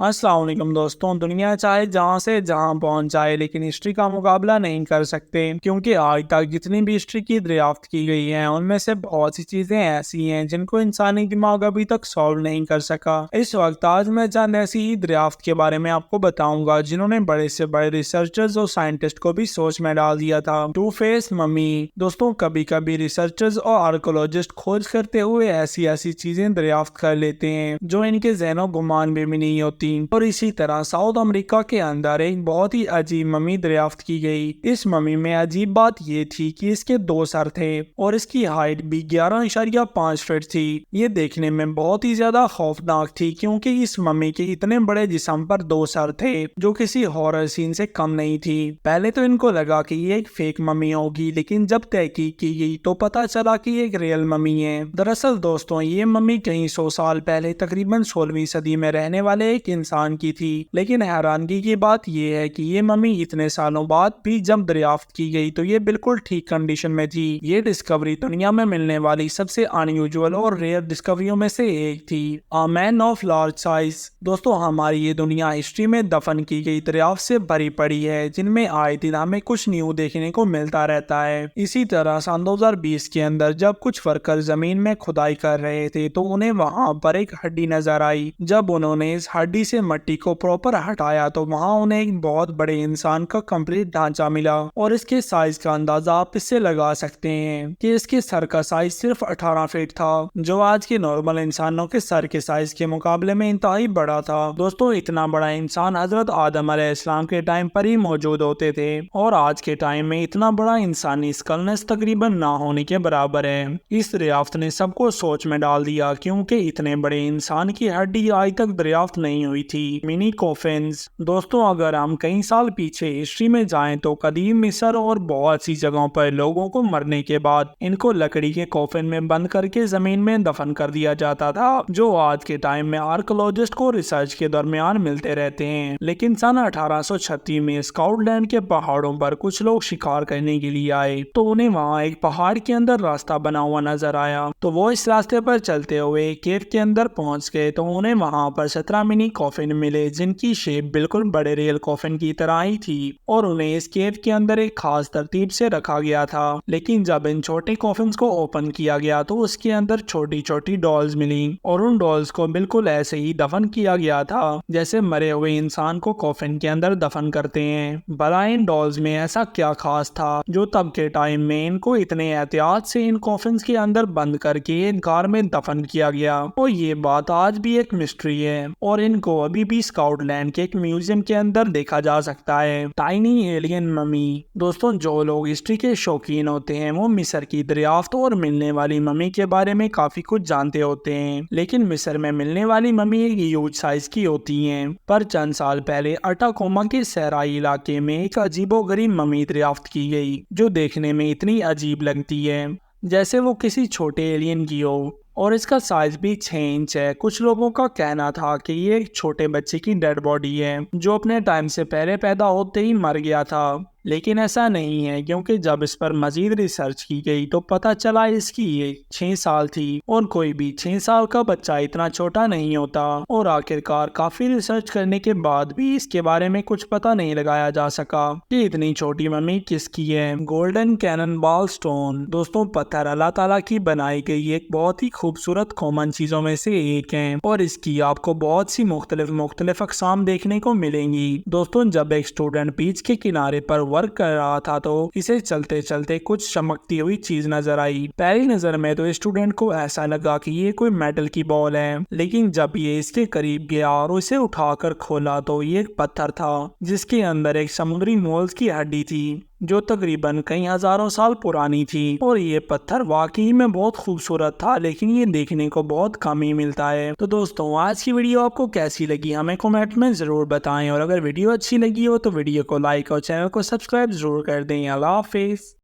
अस्सलाम वालेकुम दोस्तों। दुनिया चाहे जहां से जहां पहुंच जाए लेकिन हिस्ट्री का मुकाबला नहीं कर सकते, क्योंकि आज तक जितनी भी हिस्ट्री की दरियाफ्त की गई है उनमें से बहुत सी चीजें ऐसी हैं जिनको इंसानी दिमाग अभी तक सॉल्व नहीं कर सका। इस वक्त आज मैं चंद ऐसी ही दरियाफ्त के बारे में आपको बताऊंगा जिन्होंने बड़े से बड़े रिसर्चर्स और साइंटिस्ट को भी सोच में डाल दिया था। Two face mummy. दोस्तों, कभी कभी रिसर्चर्स और आर्कोलॉजिस्ट खोज करते हुए ऐसी ऐसी चीजें दरियाफ्त कर लेते हैं जो इनके ज़हनों गुमान में भी नहीं होती। और इसी तरह साउथ अमेरिका के अंदर एक बहुत ही अजीब मम्मी दरियाफ्त की गई। इस मम्मी में अजीब बात ये थी कि इसके 2 सर थे और इसकी हाइट भी 11.5 फीट थी। ये देखने में बहुत ही ज्यादा खौफनाक थी, क्योंकि इस मम्मी के इतने बड़े जिस्म पर 2 सर थे जो किसी हॉरर सीन से कम नहीं थी। पहले तो इनको लगा कि ये एक फेक मम्मी होगी, लेकिन जब तहकीक की गई तो पता चला कि एक रियल मम्मी है। दरअसल दोस्तों, ये मम्मी कई 100 साल पहले तकरीबन 16वीं सदी में रहने वाले एक इंसान की थी। लेकिन हैरानगी की बात यह है कि ये मम्मी इतने सालों बाद भी जब दरियाफ्त की गई तो ये बिल्कुल ठीक कंडीशन में थी। ये डिस्कवरी दुनिया में मिलने वाली सबसे अनयूजुअल और रेयर डिस्कवरियों में से एक थी। A man of large size. दोस्तों, हमारी ये दुनिया हिस्ट्री में दफन की गई दरियाफ्त से भरी पड़ी है, जिनमें आए दिन हमें कुछ न्यू देखने को मिलता रहता है। इसी तरह सन 2020 के अंदर जब कुछ वर्कर जमीन में खुदाई कर रहे थे तो उन्हें वहां पर एक हड्डी नजर आई। जब उन्होंने इस हड्डी से मट्टी को प्रॉपर हटाया तो वहां उन्हें एक बहुत बड़े इंसान का कंप्लीट ढांचा मिला। और इसके साइज का अंदाजा आप इससे लगा सकते हैं कि इसके सर का साइज सिर्फ 18 फीट था, जो आज के नॉर्मल इंसानों के सर के साइज के मुकाबले में इंतहाई बड़ा था। दोस्तों, इतना बड़ा इंसान हजरत आदम अलैहिस्सलाम के टाइम पर ही मौजूद होते थे, और आज के टाइम में इतना बड़ा इंसानी स्कलनेस तकरीबन ना होने के बराबर है। इस दरियाफ्त ने सबको सोच में डाल दिया, क्योंकि इतने बड़े इंसान की हड्डी आज तक दरियाफ्त नहीं हुई थी। Mini coffins. दोस्तों, अगर हम कई साल पीछे हिस्ट्री में जाएं तो कदीम मिस्र और बहुत सी जगहों पर लोगों को मरने के बाद इनको लकड़ी के कॉफिन में बंद करके जमीन में दफन कर दिया जाता था, जो आज के टाइम में आर्कोलॉजिस्ट को रिसर्च के दरमियान मिलते रहते हैं। लेकिन सन 1836 में स्कॉटलैंड के पहाड़ों पर कुछ लोग शिकार करने के लिए आए तो उन्हें वहाँ एक पहाड़ के अंदर रास्ता बना हुआ नजर आया। तो वो इस रास्ते पर चलते हुए केव के अंदर पहुंच गए तो उन्हें वहाँ पर 17 मिनी कॉफिन मिले, जिनकी शेप बिल्कुल बड़े रियल कॉफिन की तरह ही थी, और उन्हें इस केव के अंदर एक खास तरतीब से रखा गया था। लेकिन जब इन छोटे कॉफिन को ओपन किया गया तो उसके अंदर छोटी छोटी डॉल्स मिली, और उन डॉल्स को बिल्कुल ऐसे ही दफन किया गया था जैसे मरे हुए इंसान को कॉफिन के अंदर दफन करते हैं। भला इन डॉल्स में ऐसा क्या खास था जो तब के टाइम में इनको इतने एहतियात से इन कॉफिन के अंदर बंद करके इन कार में दफन किया गया? और ये बात आज भी एक मिस्ट्री है, और इनको अभी भी स्कॉटलैंड के एक म्यूजियम के अंदर देखा जा सकता है। Tiny alien mummy. दोस्तों, जो लोग हिस्ट्री के शौकीन होते हैं वो मिस्र की दरियाफ्त और मिलने वाली मम्मी के बारे में काफी कुछ जानते होते हैं, लेकिन मिस्र में मिलने वाली मम्मी एक ह्यूज साइज की होती हैं। पर चंद साल पहले अटाकोमा के सहराई इलाके में एक अजीबोगरीब मम्मी दरियाफ्त की गई, जो देखने में इतनी अजीब लगती है जैसे वो किसी छोटे एलियन की हो, और इसका साइज भी 6 इंच है। कुछ लोगों का कहना था कि ये एक छोटे बच्चे की डेड बॉडी है जो अपने टाइम से पहले पैदा होते ही मर गया था, लेकिन ऐसा नहीं है, क्योंकि जब इस पर मजीद रिसर्च की गई तो पता चला इसकी ये 6 साल थी, और कोई भी 6 साल का बच्चा इतना छोटा नहीं होता। और आखिरकार काफी रिसर्च करने के बाद भी इसके बारे में कुछ पता नहीं लगाया जा सका कि इतनी छोटी मम्मी किसकी है। Golden cannon ball stone. दोस्तों, पत्थर अल्लाह ताला की बनाई गई एक बहुत ही खूबसूरत कॉमन चीजों में से एक है, और इसकी आपको बहुत सी मुख्तलिफ अक़साम देखने को मिलेंगी। दोस्तों, जब एक स्टूडेंट बीच के किनारे पर वर्क कर रहा था तो इसे चलते चलते कुछ चमकती हुई चीज नजर आई। पहली नजर में तो स्टूडेंट को ऐसा लगा कि ये कोई मेटल की बॉल है, लेकिन जब ये इसके करीब गया और उसे उठाकर खोला तो ये एक पत्थर था जिसके अंदर एक समुद्री मोल्स की हड्डी थी, जो तकरीबन कई हजारों साल पुरानी थी। और ये पत्थर वाकई में बहुत खूबसूरत था, लेकिन ये देखने को बहुत कम ही मिलता है। तो दोस्तों, आज की वीडियो आपको कैसी लगी हमें कमेंट में जरूर बताएं, और अगर वीडियो अच्छी लगी हो तो वीडियो को लाइक और चैनल को सब्सक्राइब जरूर कर दें। अल्लाह हाफिज़।